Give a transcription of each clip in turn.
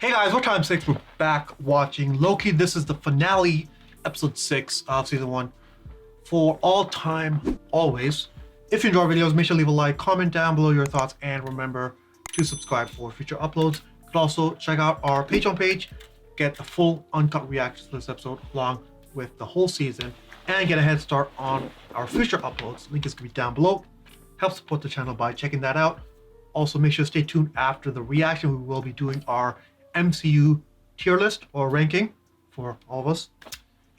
Hey guys, what time 6? We're back watching Loki. This is the finale, episode 6 of season 1. For all time, always. If you enjoy our videos, make sure to leave a like, comment down below your thoughts, and remember to subscribe for future uploads. You can also check out our Patreon page, get the full uncut reactions to this episode along with the whole season, and get a head start on our future uploads. Link is going to be down below. Help support the channel by checking that out. Also, make sure to stay tuned after the reaction. We will be doing our MCU tier list or ranking for all of us.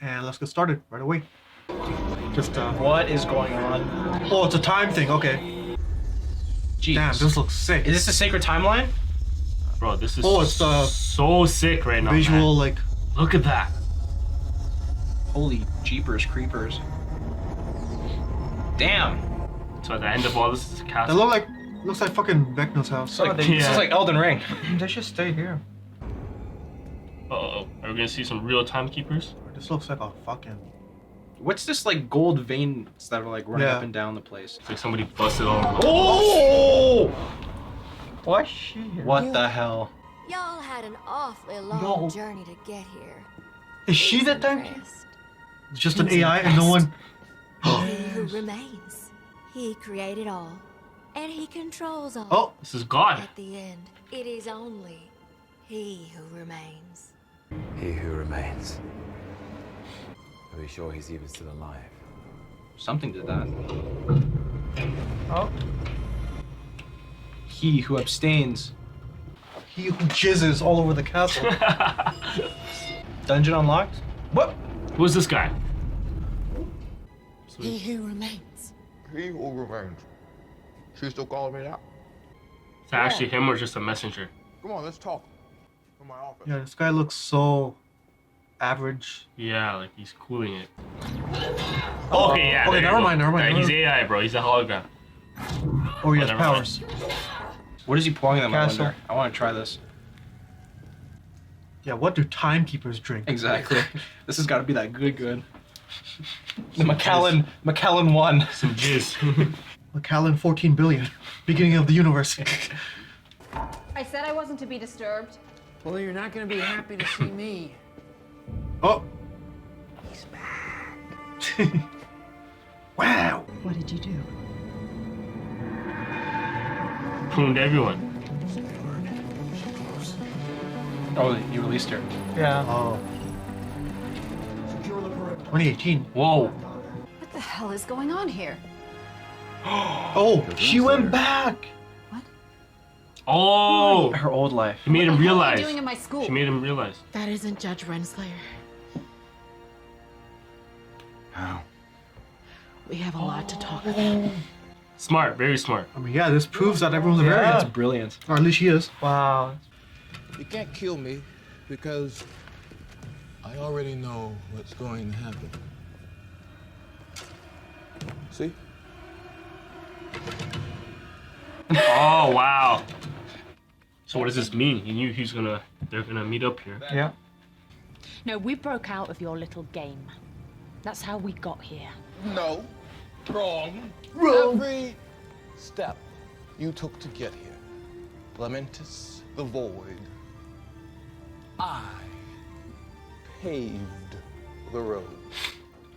And let's get started right away. Just What is going on? Oh, it's a time thing. Okay. Jeez. Damn, this looks sick. Is this a sacred timeline? Bro, this is it's so sick right now. visual, man. like. Look at that. Holy jeepers creepers. Damn. So at the end of all this is a It castle. looks like fucking Vecna's house. This is like Elden Ring. They should stay here. Uh-oh. Are we gonna see some real timekeepers? This looks like a fucking. What's this like gold veins that are like running Yeah. up and down the place? It's like somebody busted all over. Oh! Why is she here? What the hell? Y'all had an awfully long No. journey to get here. Is she that tank? Impressed. It's just an AI and no one. He who remains. He created all, and he controls all. Oh, This is God. At the end, it is only he who remains. He who remains. Are we sure he's even still alive? Something did that. Oh, He who abstains. he who jizzes all over the castle. Dungeon unlocked? What? Who's this guy? He who remains. He who remains. She still calling me that? Is that actually him or just a messenger? Come on, let's talk. In my office. Yeah, this guy looks so average. Yeah, like he's cooling it. Okay, yeah. Okay, there you never go. mind. Yeah, he's AI, bro. He's a hologram. Or he has never powers. What is he pouring them? I Castle. wonder. I want to try this. Yeah, what do timekeepers drink? Exactly. This has got to be that good. The McKellen 1. Some jizz. Macallan 14 billion. Beginning of the universe. I said I wasn't to be disturbed. Well, you're not gonna be happy to see me. Oh. He's back. Wow. What did you do? Pruned everyone. Oh, you released her. yeah. Oh. 2018. Whoa. What the hell is going on here? Oh, she went back. Oh. Her old life. He made him What the hell are realize. you doing in my school? She made him realize. That isn't Judge Renslayer. How? We have a lot to talk about. Smart. Very smart. I mean, yeah, this proves that everyone's a Yeah. variant. That's brilliant. Or at least she is. Wow. You can't kill me because I already know what's going to happen. See? Oh, wow. So what does this mean? He knew they're gonna meet up here. Yeah. No, we broke out of your little game. That's how we got here. No. Wrong. Every step you took to get here, Lamentus the Void, I paved the road.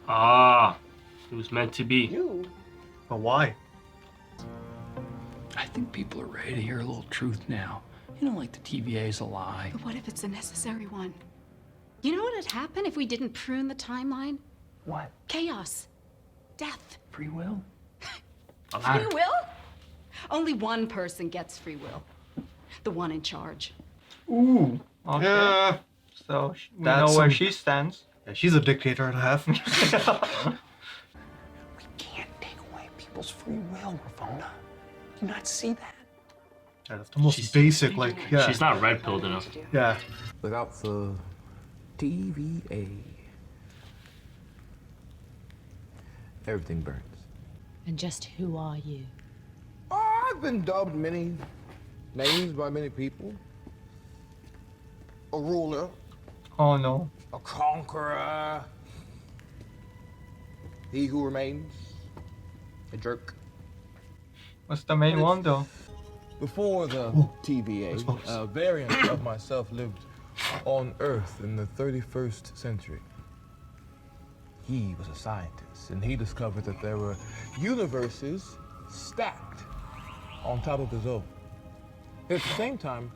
Ah, it was meant to be. You But why? I think people are ready to hear a little truth now. You know, like the TVA's a lie. But what if it's a necessary one? You know what would happen if we didn't prune the timeline? What? Chaos. Death. Free will? Free will? Only one person gets free will. The one in charge. Ooh. Okay. Yeah. So we That's know where some- she stands. Yeah, she's a dictator and a half. We can't take away people's free will, Ravona. Do you not see that? Yeah, that's the most basic, like, yeah. She's not red pilled enough. Yeah. Without the TVA, everything burns. And just who are you? I've been dubbed many names by many people. A ruler, Oh no. a conqueror, he who remains, a jerk. What's the main one though? Before the TVA, a variant of myself lived on Earth in the 31st century. He was a scientist, and he discovered that there were universes stacked on top of his own. At the same time,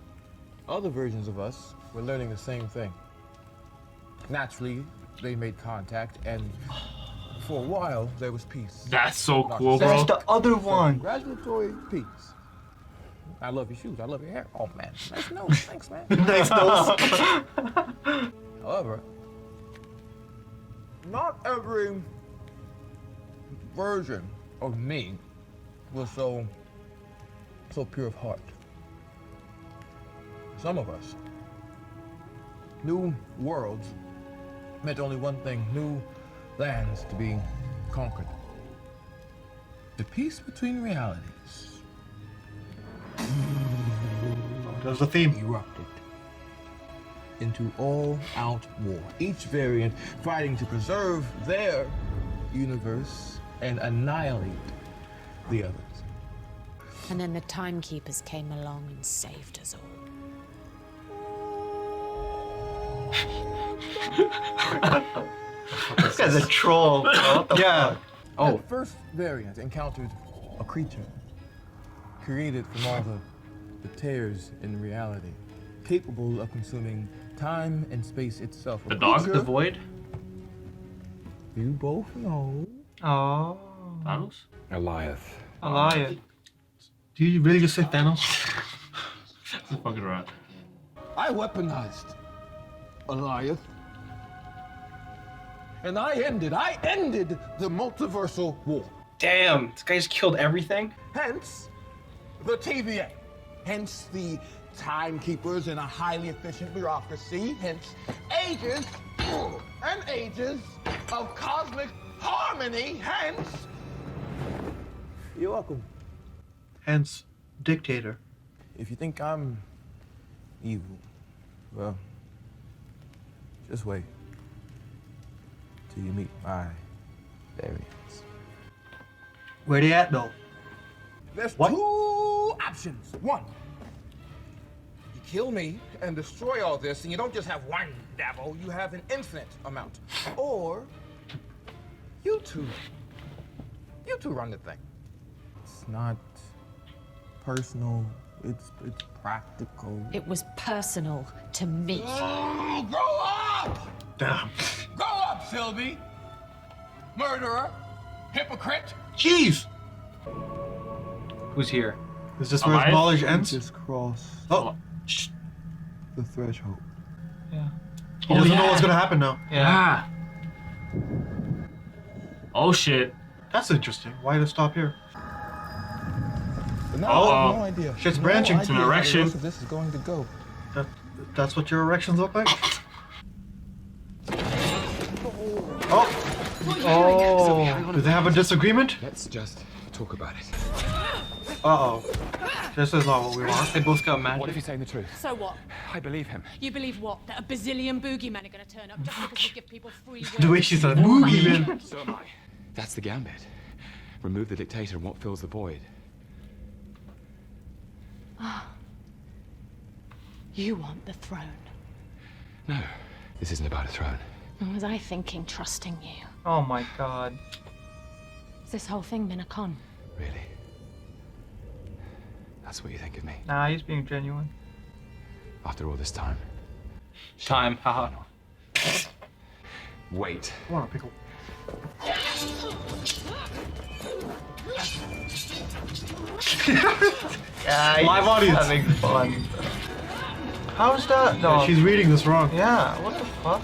other versions of us were learning the same thing. Naturally, they made contact, and for a while, there was peace. That's so cool, bro. That's the other one. Congratulatory peace. I love your shoes. I love your hair. Oh, man. Nice nose. Thanks, man. Nice nose. However, not every version of me was so pure of heart. Some of us, new worlds meant only one thing: new lands to be conquered. The peace between realities There's the theme. erupted into all-out war, each variant fighting to preserve their universe and annihilate the others. And then the timekeepers came along and saved us all. This guy's a troll. Bro. What the fuck? Oh. That first variant encountered a creature created from all the tears in reality, capable of consuming time and space itself. The dog? The void? You both know. Oh. Thanos? Eliath. Eliath. Do you really just say Thanos? That's a fucking rat. I weaponized Eliath. And I ended the multiversal war. Damn, this guy just killed everything? Hence, the TVA. Hence, the timekeepers in a highly efficient bureaucracy. Hence, ages and ages of cosmic harmony. Hence, you're welcome. Hence, dictator. If you think I'm evil, well, just wait till you meet my variants. Where they at though? There's What? two options. One, you kill me and destroy all this, and you don't just have one devil, you have an infinite amount. Or you two run the thing. It's not personal, it's practical. It was personal to me. Oh, grow up! Damn. Grow up, Sylvie! Murderer! Hypocrite! Jeez. Who's here? Is this where his knowledge ends? Just cross Oh. Shh. the threshold. Yeah. He doesn't know what's gonna happen now. Yeah. Oh shit. That's interesting. Why did it stop here? But now Uh-oh. I have no idea. Shit's No branching. idea It's an how the erection. rest of this is going to go. That's what your erections look like? Oh! Oh. Do they have a disagreement? Let's just talk about it. Uh-oh. This is not what we want. They both got What if magic. he's saying the truth? So what? I believe him. You believe what? That a bazillion boogeymen are going to turn up just because we give people free will? The way she said boogeyman. So am I. That's the gambit. Remove the dictator and what fills the void? You want the throne. No, this isn't about a throne. What was I thinking, trusting you? Oh my god. Has this whole thing been a con? Really? That's what you think of me? Nah, he's being genuine. After all this time? Time, haha. Wait. I want a pickle. Yeah, he's Live audience. having fun. How's that? No. She's reading this wrong. Yeah, what the fuck?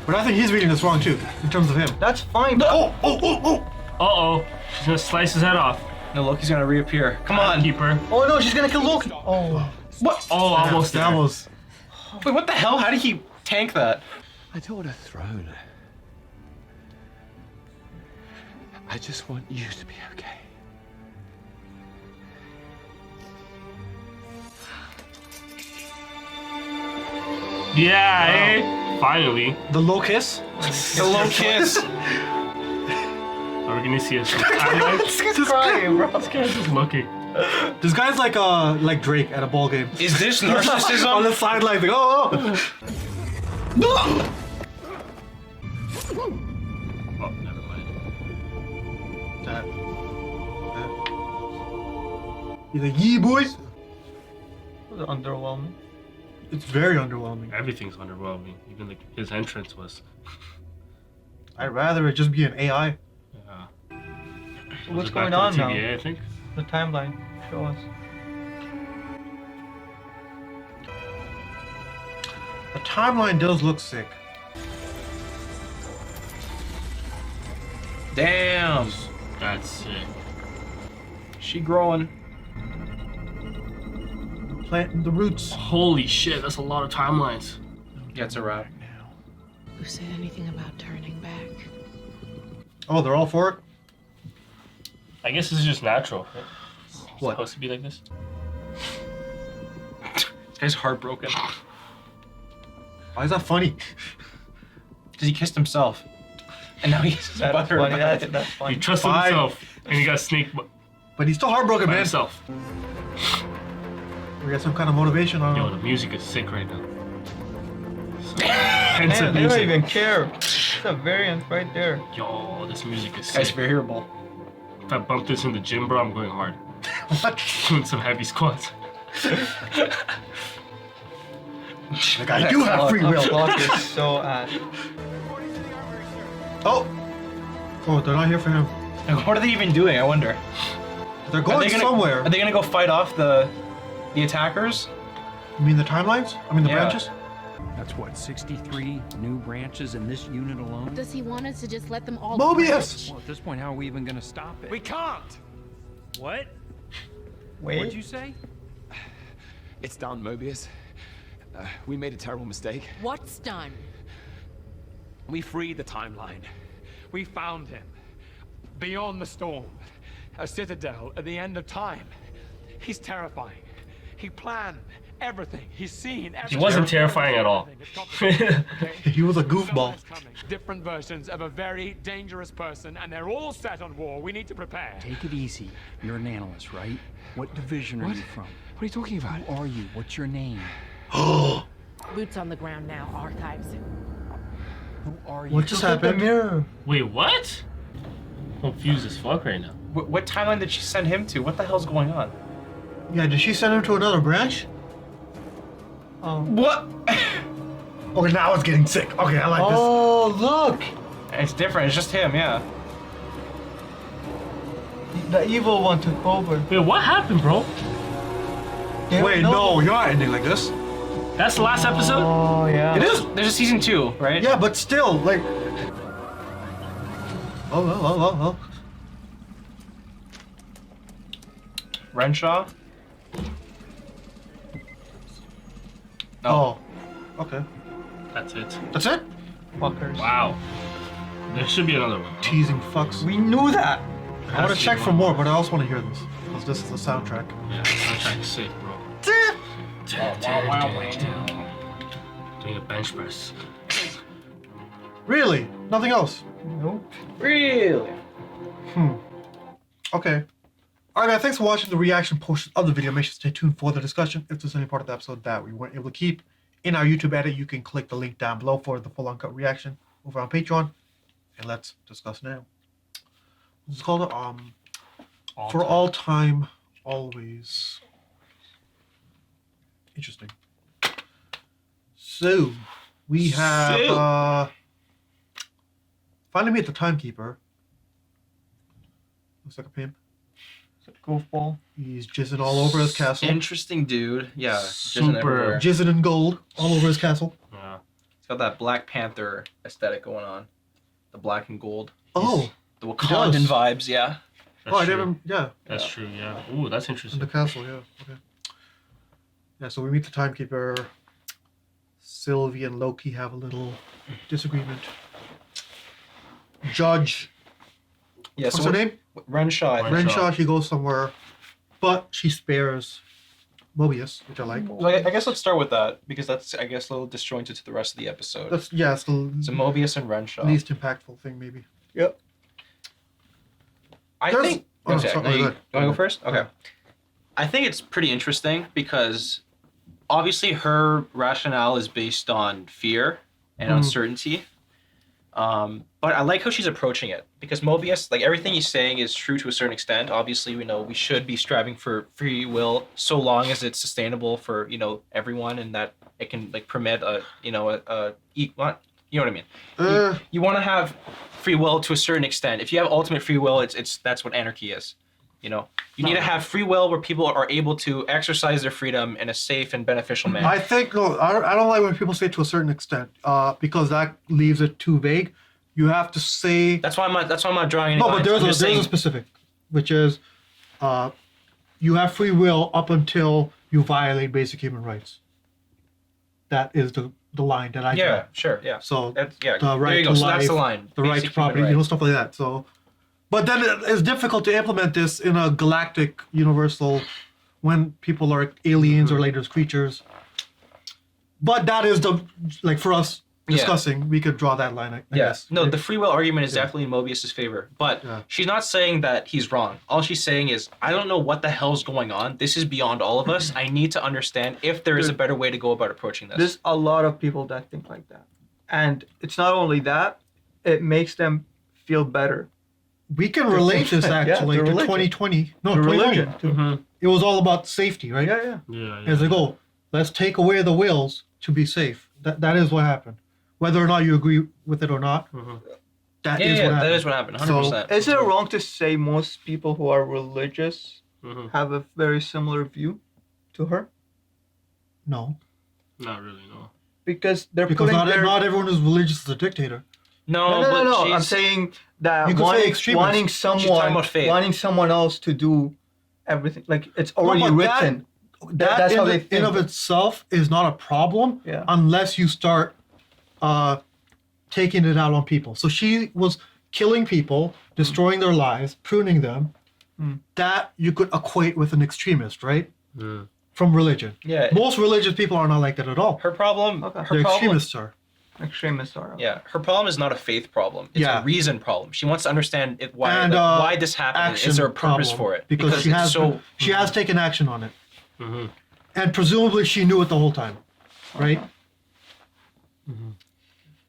But I think he's reading this wrong too, in terms of him. That's fine. Oh, oh, oh, oh! Uh-oh. She's gonna slice his head off. No, Loki's gonna reappear. Come on. Keeper. Oh no, she's gonna kill Loki. Oh. What? Oh, almost there. Almost. Wait, what the hell? How did he tank that? I don't want a throne. I just want you to be okay. Yeah, eh? Finally. The low kiss? The low kiss. Are we gonna see it? This guy's crying, bro. This guy's just looking. This guy's like Drake at a ball game. Is this narcissism? On the sideline, like, oh! No! Oh, never mind. That. He's like, yee boys! Underwhelming. It's very underwhelming. Everything's underwhelming. Even his entrance was. I'd rather it just be an AI. Yeah. So what's it back going to on the now? TVA, I think. The timeline. Show us. The timeline does look sick. Damn. That's sick. She growing. Planting the roots. Holy shit, that's a lot of timelines. Yeah, it's a wrap. Who said anything about turning back? Oh, they're all for it? I guess this is just natural. It's What? supposed to be like this? This guy's heartbroken. Why is that funny? Because he kissed himself. And now he's That's butter. funny. That's funny. He trusted Fine. himself, and he got snake But he's still heartbroken, by man. himself. We got some kind of motivation on Yo, him. the music is sick right now. Man, Pensive they don't music. even care. It's a variant right there. Yo, this music is This guy's sick. very hearable. If I bump this in the gym, bro, I'm going hard. What? Doing some heavy squats. Like, I do have free will. Clock is so ass. Oh! Oh, they're not here for him. What are they even doing, I wonder? They're going somewhere. Are they gonna go fight off the attackers? You mean the timelines? I mean the Yeah. branches? That's what, 63 new branches in this unit alone? Does he want us to just let them all Mobius! Well, at this point, how are we even gonna stop it? We can't! What? Wait. What'd you say? It's done, Mobius. We made a terrible mistake. What's done? We freed the timeline. We found him. Beyond the storm. A citadel at the end of time. He's terrifying. He planned everything. He's seen everything. He wasn't terrifying at all. He was a goofball. Different versions of a very dangerous person, and they're all set on war. We need to prepare. Take it easy. You're an analyst, right? What division are you from? What are you talking about? Who are you? What's your name? Boots on the ground now, archives. Who are you? What just happened? Mirror. Wait, what? I'm confused as fuck right now. What timeline did she send him to? What the hell's going on? Yeah, did she send him to another branch? What? Okay, now it's getting sick. Okay, I like this. Oh, look! It's different. It's just him. Yeah. The evil one took over. Wait, what happened, bro? Wait, no, you're not ending like this. That's the last episode? Oh, yeah. It is. There's a season 2, right? Yeah, but still, like. Oh. Renshaw. Oh. Okay. That's it. That's it? Fuckers. Wow. There should be another one. Teasing fucks. We knew that. I want to check for more, but I also want to hear this. Because this is the soundtrack. Yeah, the soundtrack is sick, bro. Doing a bench press. Really? Nothing else? Nope. Really? Okay. Alright guys, thanks for watching the reaction portion of the video. Make sure to stay tuned for the discussion. If there's any part of the episode that we weren't able to keep in our YouTube edit, you can click the link down below for the full uncut reaction over on Patreon. And let's discuss now. It's called For All Time, Always. Interesting. So, we have finally meet the timekeeper. Looks like a pimp. Goofball. He's jizzing all over his castle. Interesting dude. Yeah. Super. Jizzing in gold all over his castle. Yeah. It's got that Black Panther aesthetic going on. The black and gold. Oh. The Wakandan vibes, yeah. That's I true. never. Yeah. That's true, yeah. Ooh, that's In interesting. the castle, yeah. Okay. Yeah, so we meet the timekeeper. Sylvie and Loki have a little disagreement. Judge. Yeah, What's so her name? Renshaw. Renshaw, she goes somewhere, but she spares Mobius, which I like. Well, I guess let's start with that, because that's, I guess, a little disjointed to the rest of the episode. That's, yeah, it's the So Mobius and Renshaw. least impactful thing, maybe. Yep. I There's- think... oh, Okay, sorry, no, you go want ahead. to go first? Okay. I think it's pretty interesting because obviously her rationale is based on fear and uncertainty. But I like how she's approaching it because Mobius, like everything he's saying is true to a certain extent. Obviously, we know we should be striving for free will so long as it's sustainable for, everyone and that it can like permit you know what I mean? You want to have free will to a certain extent. If you have ultimate free will, it's that's what anarchy is. You need to have free will where people are able to exercise their freedom in a safe and beneficial manner. I don't like when people say to a certain extent, because that leaves it too vague. You have to say. That's why I'm not drawing any lines. But there's a specific, which is, you have free will up until you violate basic human rights. That is the line that I. Yeah, sure, yeah. So the right to life, life, that's the line. the right to property, stuff like that. So. But then it's difficult to implement this in a galactic universal when people are aliens or later creatures. But that is for us discussing, we could draw that line, I guess. No, the free will argument is definitely in Mobius's favor. But she's not saying that he's wrong. All she's saying is, I don't know what the hell's going on. This is beyond all of us. I need to understand if there is a better way to go about approaching this. There's a lot of people that think like that. And it's not only that, it makes them feel better. We can relate this actually to 2020. No, to 2020. It was all about safety, right? Yeah. It's like, let's take away the wills to be safe. That is what happened. Whether or not you agree with it or not, that is what happened. That is what happened, 100%. Is it wrong to say most people who are religious have a very similar view to her? No. Not really, no. Because not everyone who's religious is a dictator. No. I'm saying that wanting someone else to do everything, like it's already written. That's how they think. In of itself is not a problem unless you start taking it out on people. So she was killing people, destroying their lives, pruning them. That you could equate with an extremist, right? From religion. Yeah. Most religious people are not like that at all. Her problem. Extremists are. Extremists are. Yeah, her problem is not a faith problem. It's a reason problem. She wants to understand why this happened. Is there a purpose for it? Because she has taken action on it, and presumably she knew it the whole time, right?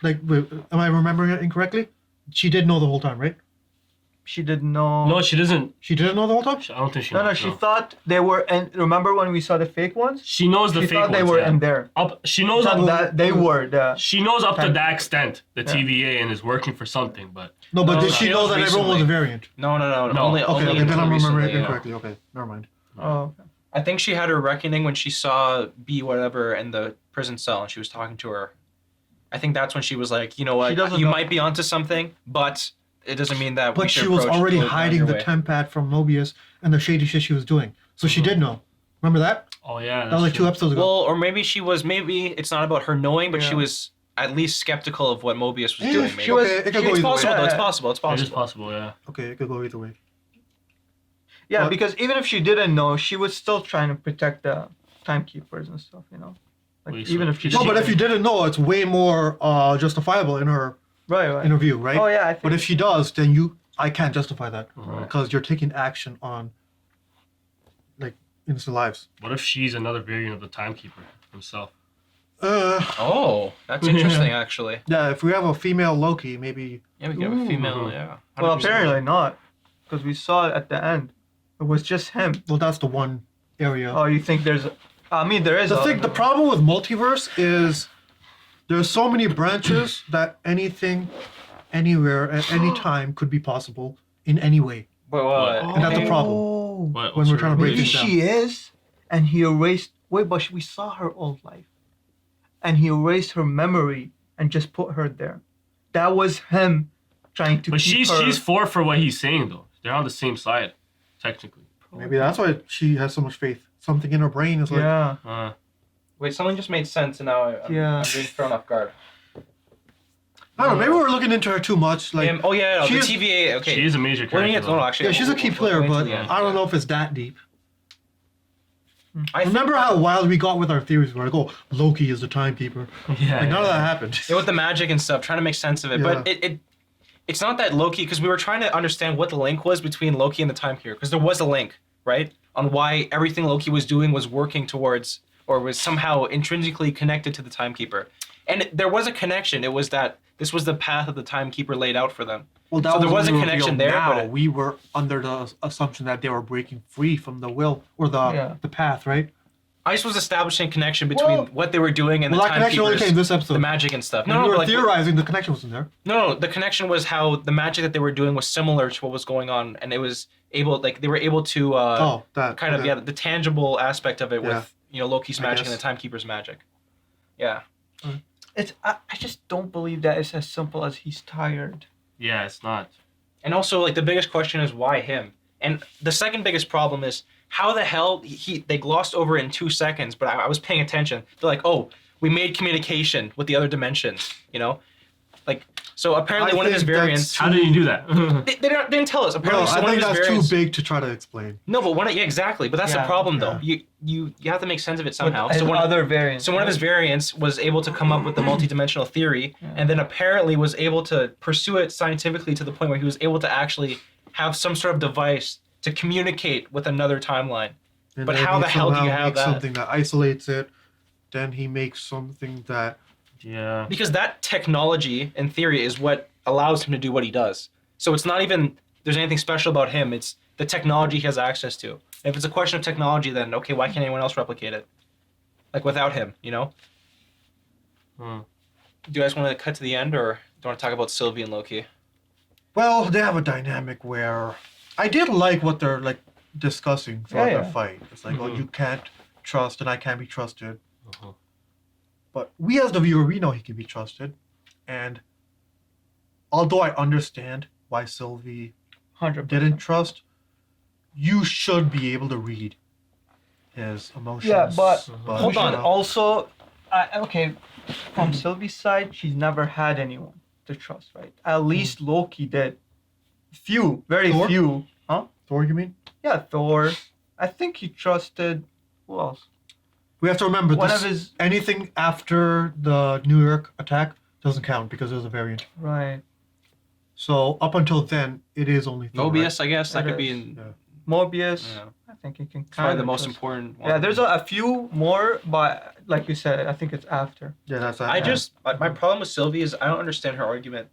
Like, am I remembering it incorrectly? She did know the whole time, right? She didn't know. No, she doesn't. She didn't know the whole time? I don't think she knows. No, she thought they were in. Remember when we saw the fake ones? She knows the fake ones. She thought they were in there. She knows that they were the. She knows up to that extent the TVA and is working for something, but. No, but did she know that everyone was a variant? No. Only then I'm remembering it incorrectly. Okay, never mind. Oh. I think she had her reckoning when she saw B whatever in the prison cell and she was talking to her. I think that's when she was like, you know what, you might be onto something, but it doesn't mean that. But she was already hiding the tempad from Mobius and the shady shit she was doing, so she did know. Remember that? Oh yeah. That was like 2 episodes ago. Well, or maybe it's not about her knowing, but she was at least skeptical of what Mobius was doing. Maybe. It's possible though. It's possible. It is possible, yeah. Okay, it could go either way. Yeah, because even if she didn't know, she was still trying to protect the timekeepers and stuff, Like, even if she didn't. No, but if you didn't know, it's way more justifiable in her interview, right? Oh yeah. But if she does, then I can't justify that because you're taking action on, like, innocent lives. What if she's another variant of the timekeeper himself? That's interesting, actually. Yeah, if we have a female Loki, maybe. Yeah, we could have a female. Yeah. 100%. Well, apparently not, because we saw it at the end. It was just him. Well, that's the one area. Oh, you think there's? There is. The problem with multiverse is there's so many branches that anything, anywhere, at any time could be possible in any way. And that's the problem when we're trying to break maybe this down. She is, and he erased. Wait, but we saw her old life, and he erased her memory and just put her there. That was him trying to. But keep her. she's for what he's saying though. They're on the same side, technically. Maybe that's why she has so much faith. Something in her brain is like. Yeah. Wait, something just made sense, and now I'm being thrown off guard. I don't know. Maybe we're looking into her too much. Like. The TVA. Okay. She is a major character. Actually, she's a key player, but I don't know if it's that deep. Remember how wild we got with our theories? Where I go, Loki is the timekeeper. Yeah. Like none of that happened. Yeah, with the magic and stuff, trying to make sense of it, but it's not that Loki, because we were trying to understand what the link was between Loki and the timekeeper, because there was a link, right? On why everything Loki was doing was working towards, or was somehow intrinsically connected to the Timekeeper. And there was a connection. It was that this was the path that the Timekeeper laid out for them. Well, that so there was a only connection revealed there, now. but We were under the assumption that they were breaking free from the will or the path, right? Ice was establishing a connection between what they were doing and the that connection only Timekeepers, came this episode. the magic and stuff. When No, you no, were but like, theorizing, the connection wasn't there. no, the connection was how the magic that they were doing was similar to what was going on, and it was able, like they were able to the tangible aspect of it with Loki's magic and the Timekeeper's magic. Yeah. I just don't believe that it's as simple as he's tired. Yeah, it's not. And also, like, the biggest question is why him? And the second biggest problem is how the hell they glossed over it in 2 seconds, but I was paying attention. They're like, oh, we made communication with the other dimensions, Like, so apparently one of his variants... How did you do that? they didn't tell us. Apparently, I think that's too big to try to explain. No, but exactly. But that's the problem, though. You have to make sense of it somehow. So one of his variants was able to come up with the multidimensional theory, and then apparently was able to pursue it scientifically to the point where he was able to actually have some sort of device to communicate with another timeline. And but how the hell do you have that? Something that isolates it. Then he makes something that... Yeah. Because that technology, in theory, is what allows him to do what he does. So it's not even there's anything special about him. It's the technology he has access to. If it's a question of technology, then okay, why can't anyone else replicate it? Like without him, Do you guys want to cut to the end, or do you want to talk about Sylvie and Loki? Well, they have a dynamic where I did like what they're like discussing throughout their fight. It's like, oh, you can't trust, and I can't be trusted. But we as the viewer, we know he can be trusted. And although I understand why Sylvie 100%. didn't trust, you should be able to read his emotions. Yeah, but hold on. you know. Also, from Sylvie's side, she's never had anyone to trust, right? At least Loki did. Very Thor? few. Huh? Thor, you mean? Yeah, Thor. I think he trusted... Who else? We have to remember anything after the New York attack doesn't count because it was a variant. Right. So up until then, it is only Thor, Mobius, right? I guess. That could be in... Mobius. Yeah. I think he can Probably kind the of most trust. important one. Yeah, there's a few more, but like you said, I think it's after. Yeah, that's my problem with Sylvie is I don't understand her argument.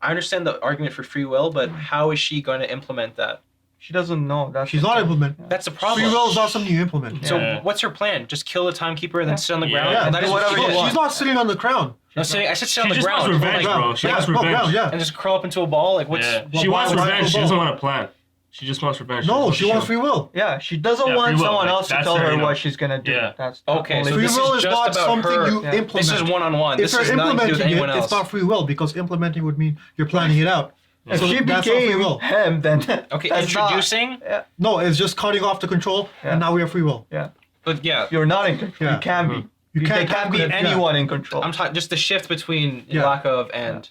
I understand the argument for free will, but how is she going to implement that? She doesn't know. She's not implementing. That's the problem. Free will is not something you implement. So what's her plan? Just kill the Timekeeper and then sit on the ground? Yeah, And that is what she did. she's not sitting on the crown. I said sit on the just ground. wants revenge, bro. She wants revenge. And just curl up into a ball? Like, what's... She wants revenge. She doesn't want a plan. She just wants revenge. No, she wants free will. Yeah, she doesn't want someone else to tell her what she's gonna do. Yeah. That's okay. So free this will is is just not about something her. you implement. This is one-on-one. If This you're is nothing to do with implementing anyone it, else. it's not free will because implementing would mean you're planning it out. If So she that's not free became will. him, then Okay, that's introducing? No, it's just cutting off the control, and now we have free will. Yeah. But yeah. You're not in control. Yeah. You can be. You There can't can't be anyone in control. I'm talking just the shift between lack of and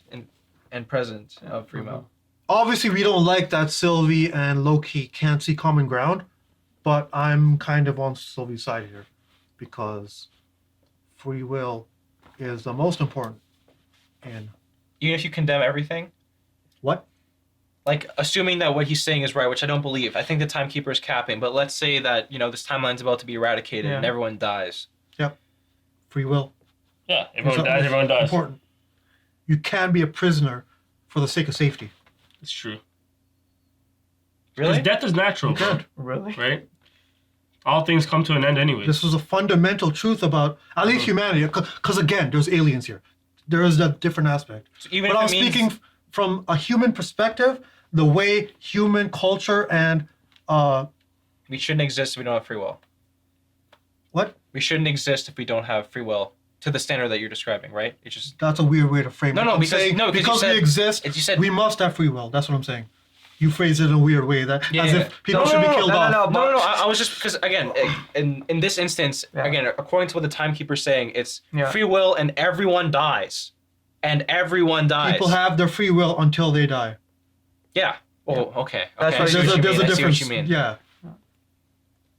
present of free will. Obviously, we don't like that Sylvie and Loki can't see common ground, but I'm kind of on Sylvie's side here because free will is the most important. And even if you condemn everything? What? Like, assuming that what he's saying is right, which I don't believe. I think the Timekeeper is capping, but let's say that, this timeline's about to be eradicated and everyone dies. Yep. Free will. Yeah, everyone dies, everyone dies. Important. You can be a prisoner for the sake of safety. It's true. Really? Because death is natural. You can't. Really? Right? All things come to an end anyway. This was a fundamental truth about at least humanity, because again, there's aliens here. There is a different aspect. So even but if I'm it means... speaking from a human perspective, the way human culture and we shouldn't exist if we don't have free will. What? We shouldn't exist if we don't have free will to the standard that you're describing, right? It's just... That's a weird way to frame it. No, I'm because saying because you said, we exist, you said, we must have free will. That's what I'm saying. You phrase it in a weird way, as if people should be killed off. No. I was just because again, in this instance, again, according to what the Timekeeper's saying, it's free will and everyone dies, People have their free will until they die. Yeah. Oh, okay. That's okay. right. There's a difference. I see what you mean. Yeah.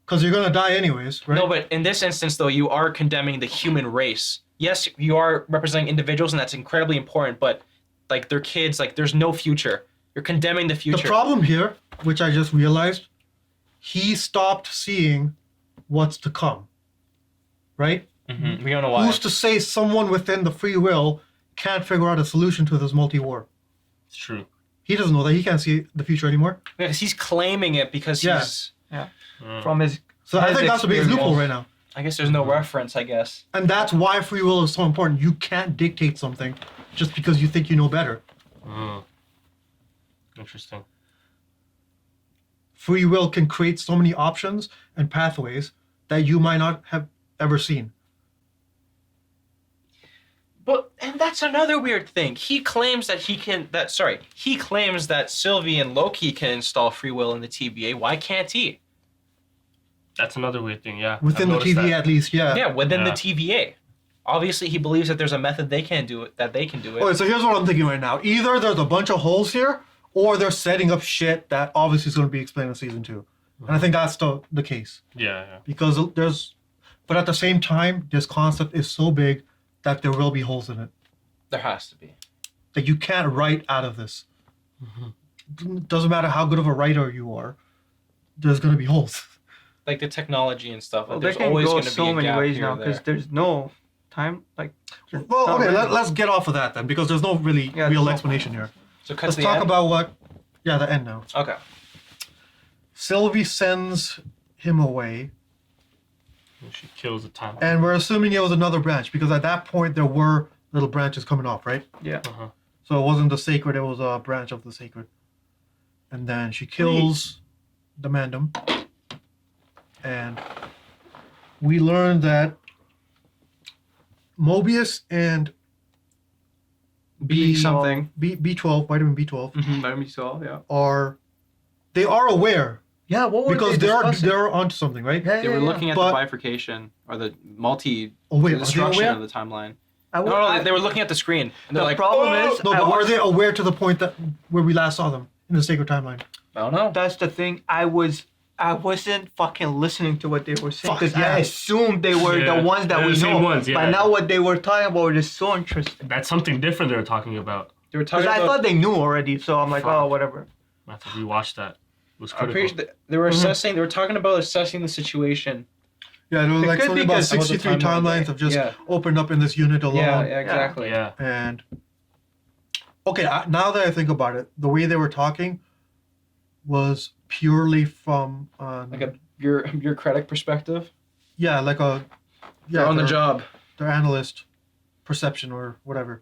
Because you're gonna die anyways, right? No, but in this instance, though, you are condemning the human race. Yes, you are representing individuals, and that's incredibly important. But like their kids, like there's no future. You're condemning the future. The problem here, which I just realized, he stopped seeing what's to come. Right? Mm-hmm. We don't know why. Who's to say someone within the free will can't figure out a solution to this multi-war? It's true. He doesn't know that. He can't see the future anymore. Because he's claiming it because he's... Yeah. From his... So I think that's the biggest loophole right now. I guess there's no reference, I guess. And that's why free will is so important. You can't dictate something just because you think you know better. Interesting. Free will can create so many options and pathways that you might not have ever seen. But and that's another weird thing. He claims that he claims that Sylvie and Loki can install free will in the TVA. Why can't he? That's another weird thing, yeah. Within the TVA at least, yeah. Yeah, within the TVA. Obviously, he believes that there's a method they can do it. Okay, so here's what I'm thinking right now. Either there's a bunch of holes here, or they're setting up shit that obviously is going to be explained in season 2. And I think that's the case. Yeah. Because but at the same time, this concept is so big that there will be holes in it. There has to be. That you can't write out of this. Doesn't matter how good of a writer you are, there's going to be holes. Like the technology and stuff. Well, there's they can always go going to be so a many gap ways here now or there. because there's no time. Well, okay, let's get off of that then, because there's no really real explanation here. So cut let's to the talk end? about the end now. Okay. Sylvie sends him away. She kills the time. And we're assuming it was another branch, because at that point there were little branches coming off, right? Yeah. So it wasn't the sacred, it was a branch of the sacred. And then she kills the Mandem. And we learned that Mobius and B something. B12, vitamin B12, Vitamin B12, yeah. they are aware. Yeah, what were because they they're discussing? onto something, right? They were looking at the bifurcation or the destruction of the timeline. They were looking at the screen. And they're like, problem "Oh!" is, No, but are they aware to the point that where we last saw them in the sacred timeline? I don't know. That's the thing. I wasn't fucking listening to what they were saying Fuck because yeah. I assumed they were the ones that They're we the same know. ones, yeah. But now what they were talking about was just so interesting. That's something different they were talking about. They were Because talking I about. thought they knew already, so I'm like, oh, whatever. I have to rewatch that. It was I'm critical. pretty sure they were assessing. They were talking about assessing the situation. Yeah, there was It like could something be about because- 63 timelines have just Yeah. opened up in this unit alone. Yeah, exactly. Yeah. And okay, now that I think about it, the way they were talking was purely from Like a bureaucratic perspective. yeah, like a They're on the their- job. their analyst perception or whatever.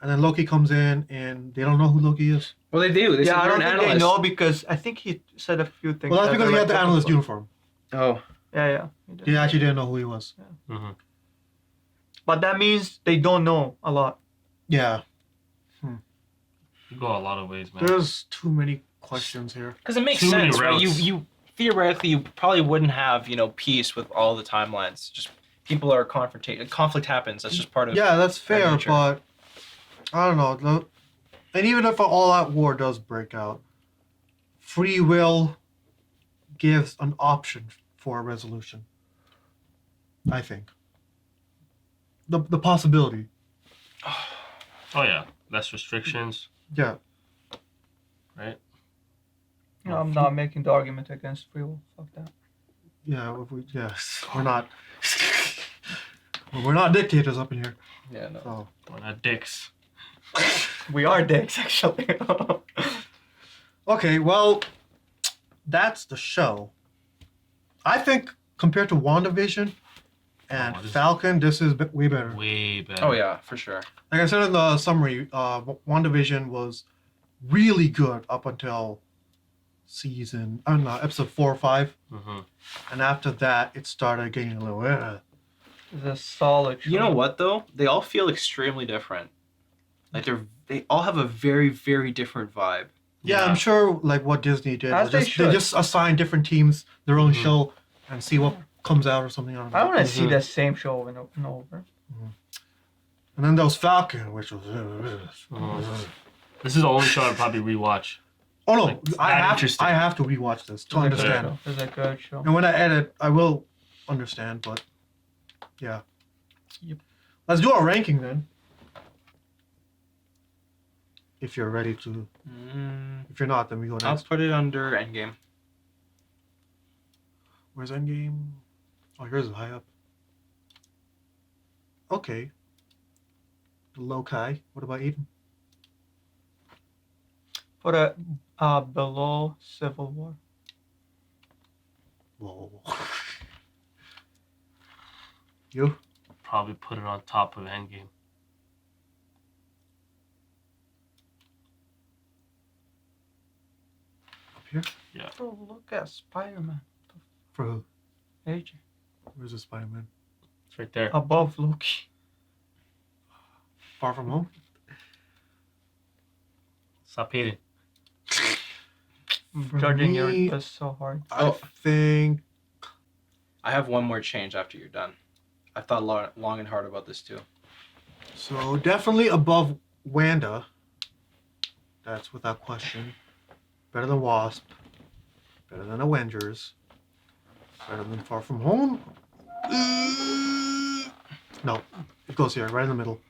And then Loki comes in and they don't know who Loki is. Well, they do. They said Yeah, I you're don't an think they analyst. know because I think he said a few things. Well, that's that because he they're had the like, analyst what the uniform. Oh. fuck? Yeah. He actually didn't know who he was. Mm-hmm. But that means they don't know a lot. Yeah. You go a lot of ways, man. There's too many questions here. Because it makes Too many sense, right? routes. You theoretically you probably wouldn't have peace with all the timelines. Just people are conflict happens. That's just part of Yeah, that's fair, nature. but I don't know. And even if an all-out war does break out, free will gives an option for a resolution. I think. The possibility. Oh yeah, less restrictions, Yeah. right? No, I'm not making the argument against free will. Fuck that. Yeah, we're not. We're not dictators up in here. Yeah, no. So. We're not dicks. We are dicks, actually. Okay, well, that's the show. I think compared to WandaVision and Falcon, this is way better. Way better. Oh yeah, for sure. Like I said in the summary, WandaVision was really good up until episode 4 or 5. Mm-hmm. And after that, it started getting a little. It's a solid show. You know what though? They all feel extremely different. Like they all have a very very different vibe. Yeah, I'm sure like what Disney did. As They they should. just assign different teams their own show and see what comes out or something. I don't know. I want to see that same show over and over. And then there was Falcon, which was. This is the only show I'd probably rewatch. Oh no, Like, I that have interesting. I have to rewatch this to understand. It's a good show. And when I edit, I will understand. But yeah, Yep. Let's do our ranking then. If you're ready to. If you're not, then we go I'll next. put it under Endgame. Where's Endgame? Oh, here's high up. Okay. Loki. What about Aiden? Put it below Civil War. Whoa. You? Probably put it on top of Endgame. Up here? Yeah. Bro, look at Spider-Man. For who? AJ. Where's the Spider-Man? It's right there. Above Loki. Far From Home? Stop hating. For Judging me, you is so hard. I think... I have one more change after you're done. I've thought long and hard about this too. So definitely above Wanda. That's without question. Better than Wasp. Better than Avengers. Better than Far From Home. No, it goes here, right in the middle.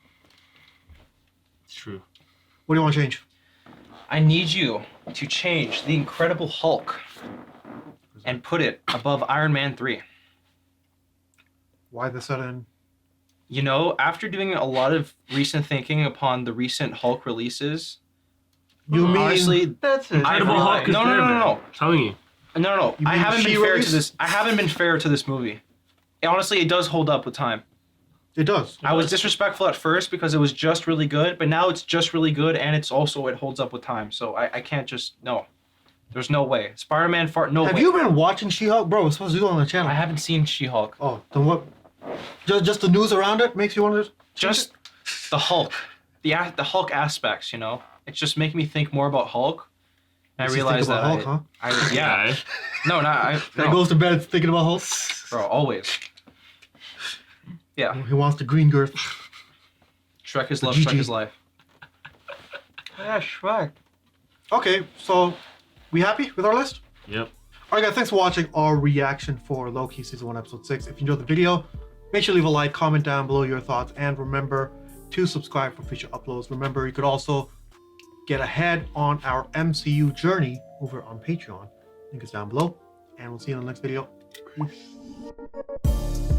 It's true. What do you want to change? I need you to change the Incredible Hulk and put it above Iron Man 3. Why the sudden? You know, after doing a lot of recent thinking upon the recent Hulk releases, You mean honestly, That's it. Incredible Hulk is no, there, no, no, man. no. I'm telling you. No. You I mean haven't she been fair released? to this. I haven't been fair to this movie. Honestly, it does hold up with time. It does. I was disrespectful at first because it was just really good, but now it's just really good, and it holds up with time. So I can't just no. There's no way. Spider-Man no Have way. you been watching She-Hulk? Bro, it's supposed to do it on the channel. I haven't seen She-Hulk. Oh, then what? Just the news around it makes you want to... Just the Hulk, the Hulk aspects. You know, it's just making me think more about Hulk. And I Makes you think realized about that Hulk, yeah. Okay. No, not I. That No, goes to bed thinking about Hulk. bro, always. Yeah, He wants the green girth. Shrek is The love, GG. Shrek is life. Yeah, Shrek. Okay, so we happy with our list? Yep. Alright guys, thanks for watching our reaction for Loki Season 1 Episode 6. If you enjoyed the video, make sure to leave a like, comment down below your thoughts, and remember to subscribe for future uploads. Remember, you could also get ahead on our MCU journey over on Patreon. Link is down below, and we'll see you in the next video. Peace.